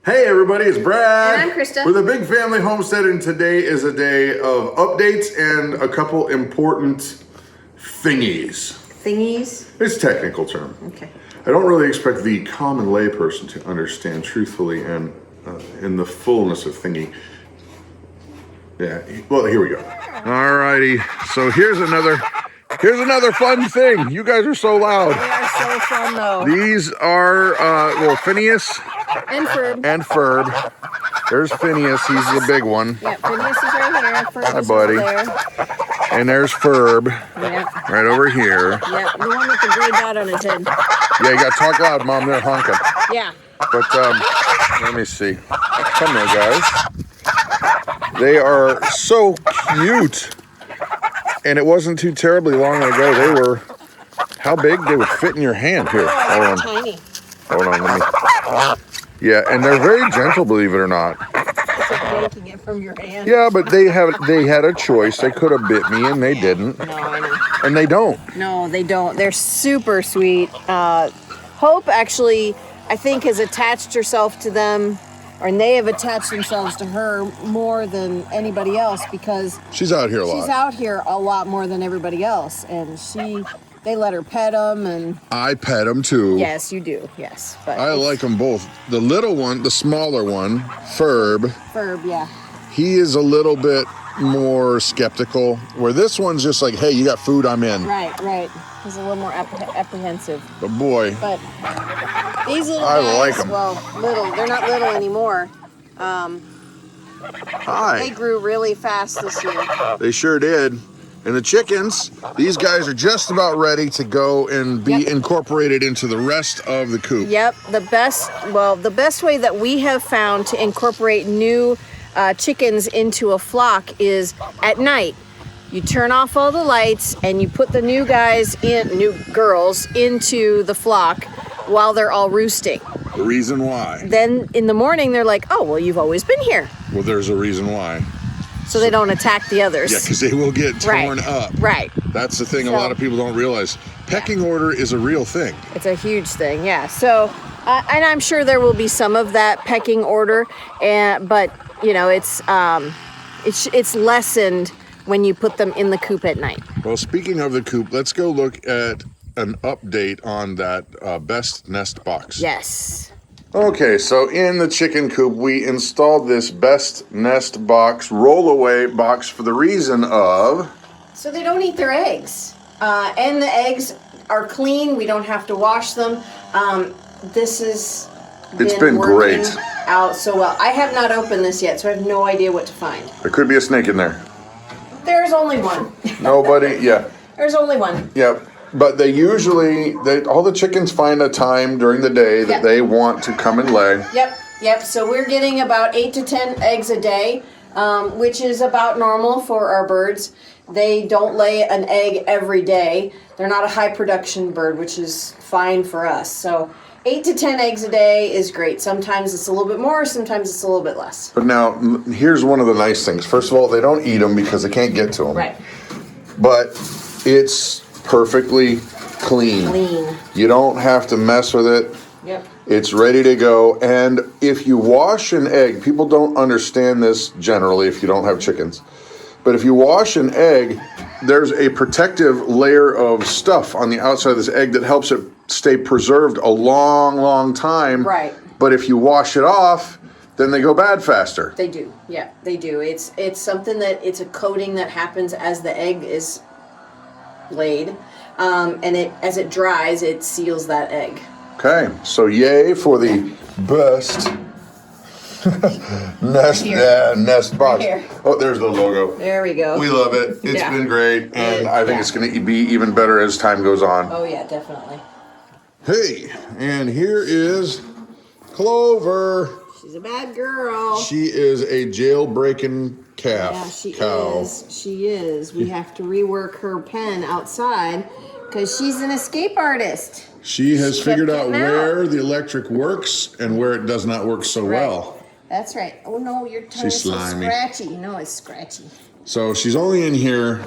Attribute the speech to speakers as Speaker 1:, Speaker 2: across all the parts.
Speaker 1: Hey everybody, it's Brad.
Speaker 2: And I'm Christa.
Speaker 1: With a Big Family Homestead, and today is a day of updates and a couple important thingies.
Speaker 2: Thingies?
Speaker 1: It's a technical term.
Speaker 2: Okay.
Speaker 1: I don't really expect the common layperson to understand truthfully and in the fullness of thingy. Yeah, well, here we go. Alrighty, so here's another fun thing. You guys are so loud.
Speaker 2: They are so fun though.
Speaker 1: These are, Phineas
Speaker 2: And Ferb.
Speaker 1: and Ferb. There's Phineas, he's the big one.
Speaker 2: Yeah, Phineas is right here. Ferb
Speaker 1: Hi,
Speaker 2: is
Speaker 1: buddy.
Speaker 2: over there.
Speaker 1: And there's Ferb,
Speaker 2: Yeah.
Speaker 1: right over here.
Speaker 2: Yeah, the one with the gray dot on his head.
Speaker 1: Yeah, you gotta talk loud, Mom, they're honking.
Speaker 2: Yeah.
Speaker 1: But, let me see. Come here, guys. They are so cute. And it wasn't too terribly long ago. They were, how big? They would fit in your hand. Here, hold on.
Speaker 2: Tiny.
Speaker 1: Hold on, let me. Yeah, and they're very gentle, believe it or not.
Speaker 2: It's like yanking it from your hand.
Speaker 1: Yeah, but they had a choice. They could have bit me, and they didn't.
Speaker 2: No, I know.
Speaker 1: And they don't.
Speaker 2: No, they don't. They're super sweet. Hope actually, I think, has attached herself to them, and they have attached themselves to her more than anybody else because
Speaker 1: She's out here a lot.
Speaker 2: she's out here a lot more than everybody else, and they let her pet them, and
Speaker 1: I pet them too.
Speaker 2: yes, you do, yes. But
Speaker 1: I like them both. The little one, the smaller one, Ferb,
Speaker 2: Ferb, yeah.
Speaker 1: he is a little bit more skeptical, where this one's just like, hey, you got food, I'm in.
Speaker 2: Right. He's a little more apprehensive.
Speaker 1: But boy,
Speaker 2: But these little
Speaker 1: I
Speaker 2: guys,
Speaker 1: like 'em.
Speaker 2: well, they're not little anymore. They
Speaker 1: hi.
Speaker 2: grew really fast this year.
Speaker 1: They sure did. And the chickens, these guys are just about ready to go and be
Speaker 2: Yep.
Speaker 1: incorporated into the rest of the coop.
Speaker 2: Yep, the best way that we have found to incorporate new chickens into a flock is at night. You turn off all the lights and you put the new girls into the flock while they're all roosting.
Speaker 1: The reason why?
Speaker 2: Then in the morning they're like, oh, well, you've always been here.
Speaker 1: Well, there's a reason why.
Speaker 2: So they don't attack the others.
Speaker 1: Yeah, because they will get torn up.
Speaker 2: Right.
Speaker 1: That's the thing a
Speaker 2: So-
Speaker 1: lot of people don't realize. Pecking order is a real thing.
Speaker 2: It's a huge thing, yeah. So, and I'm sure there will be some of that pecking order, but you know, it's lessened when you put them in the coop at night.
Speaker 1: Well, speaking of the coop, let's go look at an update on that best nest box.
Speaker 2: Yes.
Speaker 1: Okay, so in the chicken coop, we installed this best nest box, roll-away box, for the reason of...
Speaker 2: So they don't eat their eggs, and the eggs are clean. We don't have to wash them. This is.
Speaker 1: It's been great.
Speaker 2: Out so well. I have not opened this yet, so I have no idea what to find.
Speaker 1: There could be a snake in there.
Speaker 2: There's only one.
Speaker 1: Nobody, yeah.
Speaker 2: There's only one.
Speaker 1: Yeah, but all the chickens find a time during the day that
Speaker 2: Yep.
Speaker 1: they want to come and lay.
Speaker 2: Yep. So we're getting about 8 to 10 eggs a day, which is about normal for our birds. They don't lay an egg every day. They're not a high production bird, which is fine for us. So 8 to 10 eggs a day is great. Sometimes it's a little bit more, sometimes it's a little bit less.
Speaker 1: But now, here's one of the nice things. First of all, they don't eat them because they can't get to them.
Speaker 2: Right.
Speaker 1: But it's perfectly clean. You don't have to mess with it.
Speaker 2: Yep.
Speaker 1: It's ready to go. And if you wash an egg, people don't understand this generally if you don't have chickens. But if you wash an egg, there's a protective layer of stuff on the outside of this egg that helps it stay preserved a long, long time.
Speaker 2: Right.
Speaker 1: But if you wash it off, then they go bad faster.
Speaker 2: They do. Yeah, they do. It's something it's a coating that happens as the egg is laid. And as it dries, it seals that egg.
Speaker 1: Okay, so yay for the best nest box.
Speaker 2: Here.
Speaker 1: Oh, there's the logo.
Speaker 2: There we go.
Speaker 1: We love it. It's
Speaker 2: Yeah.
Speaker 1: been great, and I think
Speaker 2: Yeah.
Speaker 1: it's going to be even better as time goes on.
Speaker 2: Oh yeah, definitely.
Speaker 1: Hey, and here is Clover.
Speaker 2: She's a bad girl.
Speaker 1: She is a jailbreaking calf.
Speaker 2: Yeah, she
Speaker 1: cow.
Speaker 2: is. She is. We have to rework her pen outside because she's an escape artist.
Speaker 1: She has
Speaker 2: She
Speaker 1: figured
Speaker 2: kept
Speaker 1: out
Speaker 2: getting out.
Speaker 1: where the electric works and where it does not work so well.
Speaker 2: That's right. Oh no, your tongue
Speaker 1: She's
Speaker 2: is so
Speaker 1: slimy.
Speaker 2: scratchy. No, it's scratchy.
Speaker 1: So she's only in here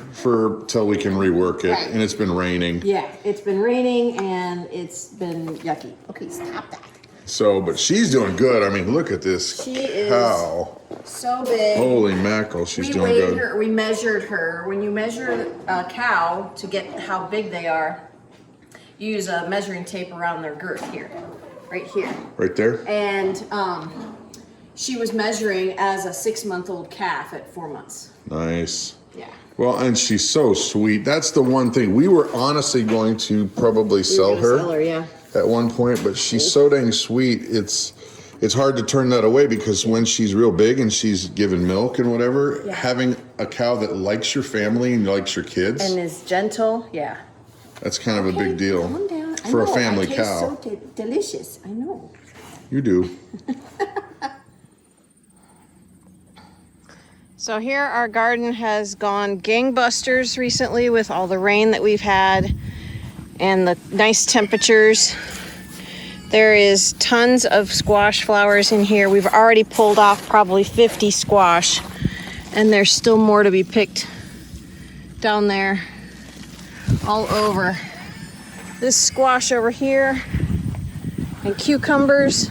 Speaker 1: till we can rework it,
Speaker 2: Right.
Speaker 1: and it's been raining.
Speaker 2: Yeah, it's been raining and it's been yucky. Okay, stop that.
Speaker 1: So, but she's doing good. I mean, look at this
Speaker 2: She is
Speaker 1: cow.
Speaker 2: so big.
Speaker 1: Holy mackerel, she's
Speaker 2: We
Speaker 1: doing
Speaker 2: weighed
Speaker 1: good.
Speaker 2: her. We measured her. When you measure a cow to get how big they are, you use a measuring tape around their girth here, right here.
Speaker 1: Right there?
Speaker 2: And she was measuring as a 6-month-old calf at 4 months.
Speaker 1: Nice.
Speaker 2: Yeah.
Speaker 1: Well, and she's so sweet. That's the one thing. We were honestly going to probably sell her,
Speaker 2: Yeah.
Speaker 1: at one point, but she's so dang sweet. It's hard to turn that away because when she's real big and she's giving milk and whatever, having a cow that likes your family and likes your kids,
Speaker 2: And is gentle. Yeah.
Speaker 1: that's kind of a big deal
Speaker 2: Calm down.
Speaker 1: for a family
Speaker 2: I taste
Speaker 1: cow.
Speaker 2: so delicious. I know.
Speaker 1: You do.
Speaker 2: So here our garden has gone gangbusters recently with all the rain that we've had and the nice temperatures. There is tons of squash flowers in here. We've already pulled off probably 50 squash, and there's still more to be picked down there all over. This squash over here and cucumbers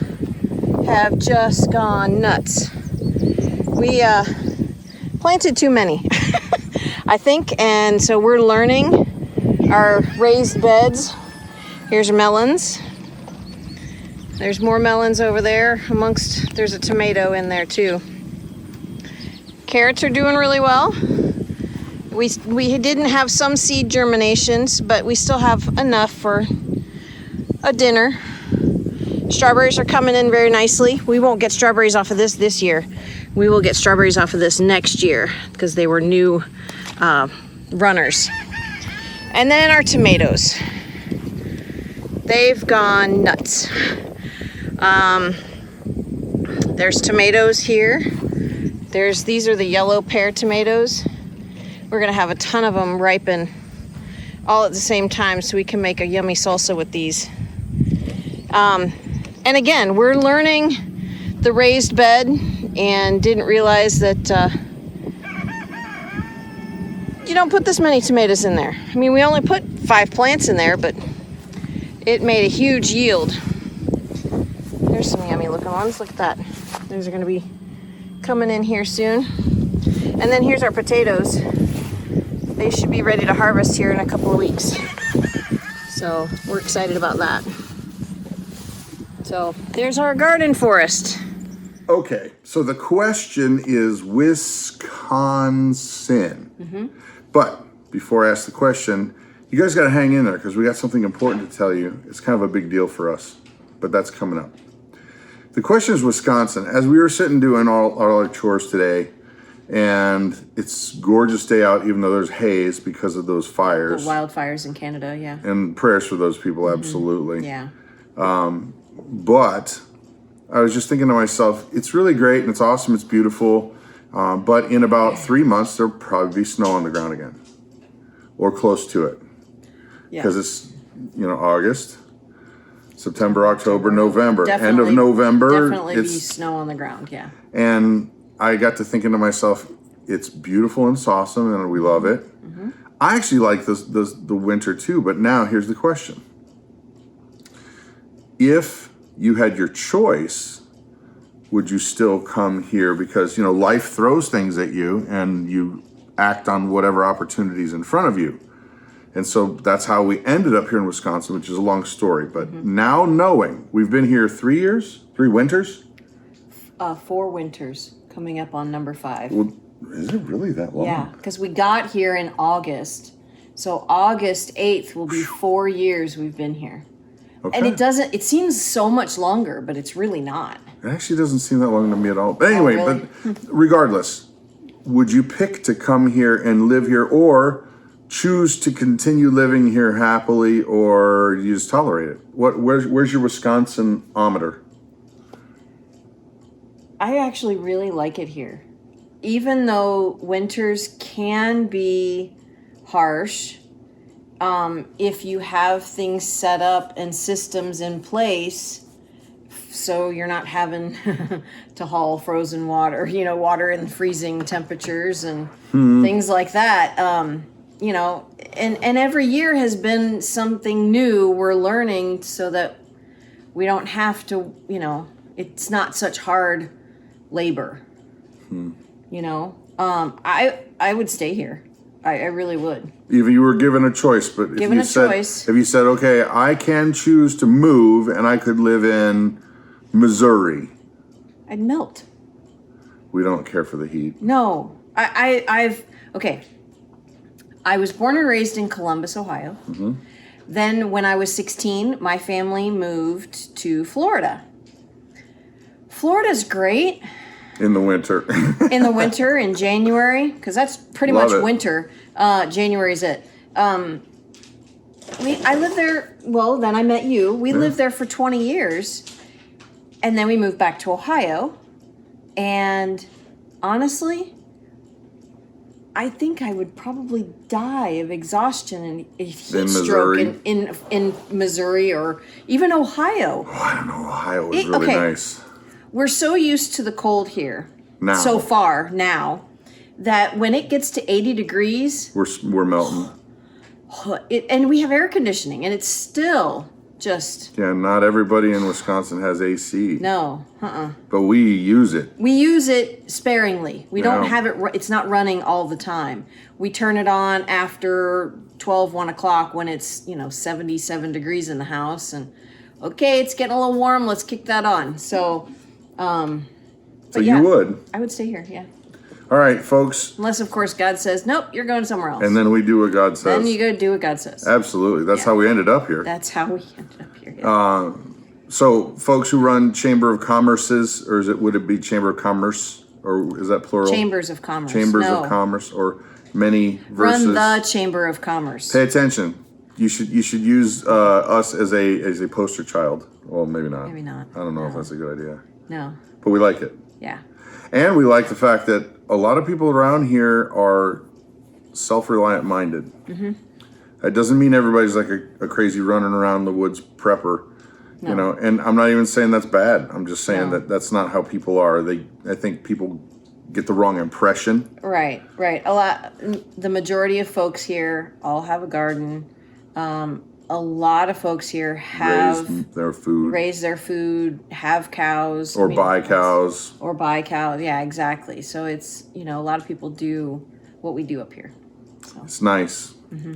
Speaker 2: have just gone nuts. We planted too many, I think, and so we're learning our raised beds. Here's melons. There's more melons over there there's a tomato in there too. Carrots are doing really well. We didn't have some seed germinations, but we still have enough for a dinner. Strawberries are coming in very nicely. We won't get strawberries off of this year. We will get strawberries off of this next year because they were new runners. And then our tomatoes. They've gone nuts. There's tomatoes here. These are the yellow pear tomatoes. We're gonna have a ton of them ripen all at the same time so we can make a yummy salsa with these. And again, we're learning the raised bed and didn't realize that you don't put this many tomatoes in there. I mean, we only put 5 plants in there, but it made a huge yield. There's some yummy looking ones. Look at that. Those are going to be coming in here soon. And then here's our potatoes. They should be ready to harvest here in a couple of weeks. So we're excited about that. So there's our garden forest.
Speaker 1: Okay, so the question is Wisconsin. But before I ask the question, you guys got to hang in there because we got something important to tell you. It's kind of a big deal for us, but that's coming up. The question is Wisconsin. As we were sitting doing all our chores today, and it's a gorgeous day out, even though there's haze because of those fires.
Speaker 2: The wildfires in Canada, yeah.
Speaker 1: And prayers for those people, absolutely.
Speaker 2: Yeah.
Speaker 1: But I was just thinking to myself, it's really great and it's awesome, it's beautiful. But in about 3 months, there'll probably be snow on the ground again, or close to it, because it's August, September, October, November. End of November,
Speaker 2: definitely be snow on the ground. Yeah.
Speaker 1: And I got to thinking to myself, it's beautiful and it's awesome, and we love it. I actually like the winter too. But now here's the question: if you had your choice, would you still come here? Because, life throws things at you and you act on whatever opportunities in front of you. And so that's how we ended up here in Wisconsin, which is a long story. But now knowing we've been here 3 years, 3 winters?
Speaker 2: 4 winters, coming up on number 5.
Speaker 1: Well, is it really that long?
Speaker 2: Yeah, because we got here in August. So August 8th will be 4 years we've been here.
Speaker 1: Okay.
Speaker 2: And it seems so much longer, but it's really not.
Speaker 1: It actually doesn't seem that long to me at all. But anyway,
Speaker 2: really?
Speaker 1: But regardless, would you pick to come here and live here, or choose to continue living here happily, or you just tolerate it? Where's your Wisconsin-ometer?
Speaker 2: I actually really like it here. Even though winters can be harsh, if you have things set up and systems in place, so you're not having to haul frozen water, water in freezing temperatures and things like that. And every year has been something new we're learning so that We don't have to, it's not such hard labor. I would stay here. I really would.
Speaker 1: If you were given a choice, but if you said, okay, I can choose to move and I could live in Missouri.
Speaker 2: I'd melt.
Speaker 1: We don't care for the heat.
Speaker 2: No. Okay. I was born and raised in Columbus, Ohio.
Speaker 1: Mm-hmm.
Speaker 2: Then when I was 16, my family moved to Florida. Florida's great.
Speaker 1: In the winter.
Speaker 2: In the winter, in January, because that's pretty much winter. January's it. I lived there, then I met you. We lived there for 20 years. And then we moved back to Ohio. And honestly, I think I would probably die of exhaustion and heat stroke in Missouri or even Ohio.
Speaker 1: Oh, I don't know. Ohio is really nice.
Speaker 2: We're so used to the cold here so far now that when it gets to 80 degrees,
Speaker 1: we're melting.
Speaker 2: And we have air conditioning, and it's still just...
Speaker 1: Yeah, not everybody in Wisconsin has AC.
Speaker 2: No,
Speaker 1: But we use it.
Speaker 2: We use it sparingly. We don't have it... It's not running all the time. We turn it on after 12, 1 o'clock when it's, 77 degrees in the house. And, okay, it's getting a little warm. Let's kick that on. So...
Speaker 1: you would?
Speaker 2: I would stay here, yeah.
Speaker 1: All right, folks.
Speaker 2: Unless, of course, God says, nope, you're going somewhere else.
Speaker 1: And then we do what God says.
Speaker 2: Then you go do what God says.
Speaker 1: Absolutely. That's how we ended up here.
Speaker 2: That's how we ended up here, yeah.
Speaker 1: So, folks who run Chamber of Commerce's, or would it be Chamber of Commerce, or is that plural?
Speaker 2: Chambers of Commerce.
Speaker 1: Chambers of Commerce, or many versus...
Speaker 2: Run the Chamber of Commerce.
Speaker 1: Pay attention. You should use us as a poster child. Well, maybe not.
Speaker 2: Maybe not.
Speaker 1: I don't know if that's a good idea.
Speaker 2: No.
Speaker 1: But we like it.
Speaker 2: Yeah.
Speaker 1: And we like the fact that a lot of people around here are self-reliant minded. Mm-hmm. That doesn't mean everybody's like a crazy running around the woods prepper, and I'm not even saying that's bad. I'm just saying that that's not how people are. I think people get the wrong impression.
Speaker 2: Right. The majority of folks here all have a garden. A lot of folks here have raised their food, have cows,
Speaker 1: or buy cows.
Speaker 2: Yeah, exactly. So it's a lot of people do what we do up here. So.
Speaker 1: It's nice. Mm-hmm.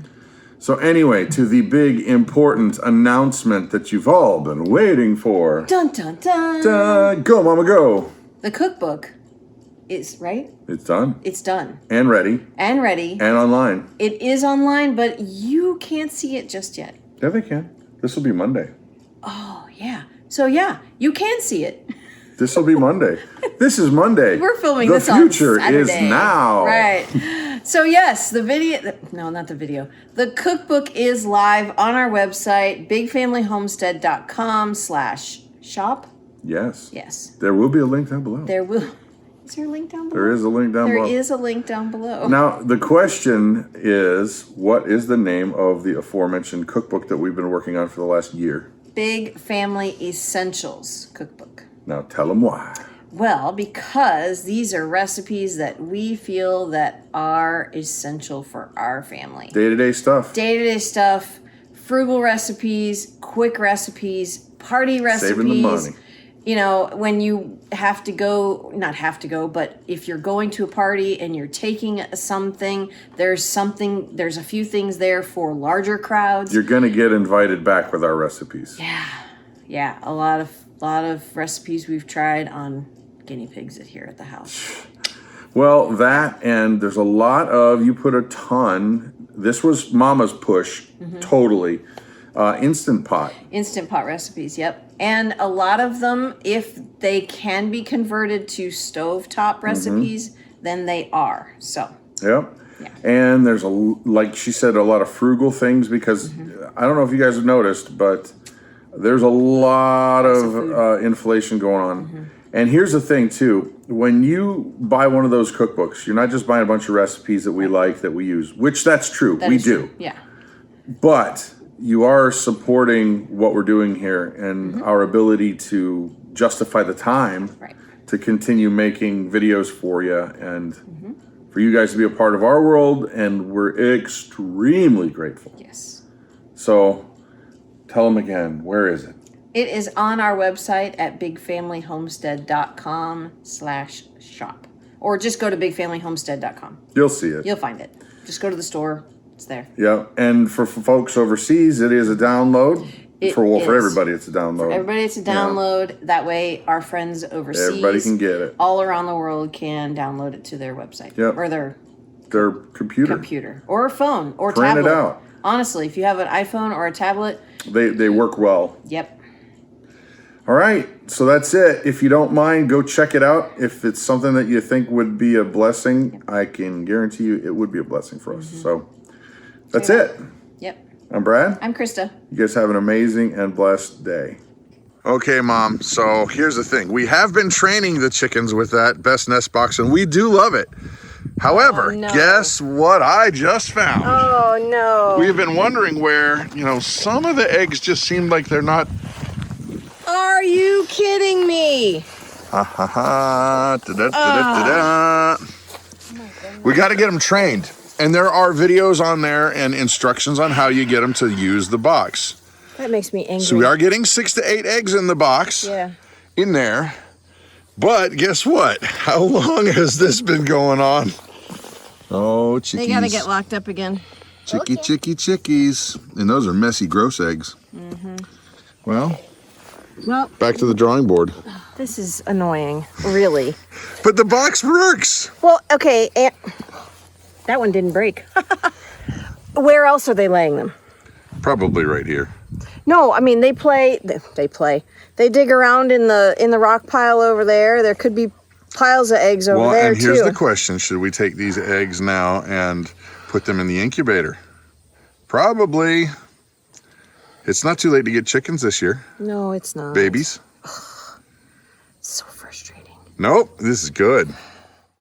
Speaker 1: So anyway, to the big important announcement that you've all been waiting for.
Speaker 2: Dun dun dun.
Speaker 1: Dun, go, Mama, go.
Speaker 2: The cookbook is right.
Speaker 1: It's done.
Speaker 2: It's done.
Speaker 1: And ready.
Speaker 2: And
Speaker 1: online.
Speaker 2: It is online, but you can't see it just yet.
Speaker 1: Yeah, they can. This will be Monday.
Speaker 2: Oh, yeah. So, yeah, you can see it.
Speaker 1: This will be Monday. This is Monday.
Speaker 2: We're filming this on Saturday.
Speaker 1: The future is now.
Speaker 2: Right. So, yes, the video... No, not the video. The cookbook is live on our website, bigfamilyhomestead.com/shop.
Speaker 1: Yes.
Speaker 2: Yes.
Speaker 1: There will be a link down below.
Speaker 2: There will... Is there a link down below?
Speaker 1: There is a link down below.
Speaker 2: There is a link down below.
Speaker 1: Now, the question is, what is the name of the aforementioned cookbook that we've been working on for the last year?
Speaker 2: Big Family Essentials Cookbook.
Speaker 1: Now, tell them why.
Speaker 2: Well, because these are recipes that we feel that are essential for our family.
Speaker 1: Day-to-day stuff.
Speaker 2: Day-to-day stuff, frugal recipes, quick recipes, party recipes.
Speaker 1: Saving the money.
Speaker 2: When you but if you're going to a party and you're taking something, there's a few things there for larger crowds.
Speaker 1: You're going to get invited back with our recipes.
Speaker 2: Yeah. A lot of recipes we've tried on guinea pigs here at the house.
Speaker 1: Well, and there's a lot of, you put a ton, this was Mama's push, totally. Instant Pot
Speaker 2: recipes, yep. And a lot of them, if they can be converted to stovetop recipes, then they are. So.
Speaker 1: Yep. Yeah. And there's like she said, a lot of frugal things because I don't know if you guys have noticed, but there's a lot of inflation going on. And here's the thing too, when you buy one of those cookbooks, you're not just buying a bunch of recipes that we like, that we use, which that's true. We do.
Speaker 2: Yeah.
Speaker 1: But you are supporting what we're doing here and our ability to justify the time to continue making videos for you and for you guys to be a part of our world, and we're extremely grateful.
Speaker 2: Yes.
Speaker 1: So tell them again, where is it?
Speaker 2: It is on our website at bigfamilyhomestead.com/shop. Or just go to bigfamilyhomestead.com.
Speaker 1: You'll see it.
Speaker 2: You'll find it. Just go to the store. It's there.
Speaker 1: Yeah, and for folks overseas, it is a download. For everybody, it's a download.
Speaker 2: For everybody, it's a download. Yeah. That way, our friends overseas,
Speaker 1: everybody can get it.
Speaker 2: All around the world can download it to their website.
Speaker 1: Yep.
Speaker 2: Or their
Speaker 1: computer.
Speaker 2: Or a phone. Or
Speaker 1: print
Speaker 2: tablet.
Speaker 1: It out.
Speaker 2: Honestly, if you have an iPhone or a tablet.
Speaker 1: They work well.
Speaker 2: Yep.
Speaker 1: All right, so that's it. If you don't mind, go check it out. If it's something that you think would be a blessing, I can guarantee you it would be a blessing for us. So that's it.
Speaker 2: Yep.
Speaker 1: I'm Brad.
Speaker 2: I'm Krista.
Speaker 1: You guys have an amazing and blessed day. Okay, Mom, so here's the thing. We have been training the chickens with that best nest box, and we do love it. However, guess what I just found?
Speaker 2: Oh, no.
Speaker 1: We've been wondering where, some of the eggs just seem like they're not...
Speaker 2: Are you kidding me?
Speaker 1: Ha ha ha. Da-da-da-da-da-da. We got to get them trained. And there are videos on there and instructions on how you get them to use the box.
Speaker 2: That makes me angry.
Speaker 1: So we are getting 6 to 8 eggs in the box.
Speaker 2: Yeah.
Speaker 1: In there. But guess what? How long has this been going on? Oh, chickies.
Speaker 2: They got to get locked up again.
Speaker 1: Chickies. And those are messy, gross eggs. Mm-hmm. Well, back to the drawing board.
Speaker 2: This is annoying, really.
Speaker 1: But the box works.
Speaker 2: Well, okay, that one didn't break. Where else are they laying them?
Speaker 1: Probably right here.
Speaker 2: No, I mean they play. They dig around in the rock pile over there. There could be piles of eggs over there too.
Speaker 1: Well, and here's the question: should we take these eggs now and put them in the incubator? Probably. It's not too late to get chickens this year.
Speaker 2: No, it's not.
Speaker 1: Babies.
Speaker 2: So frustrating.
Speaker 1: Nope, this is good.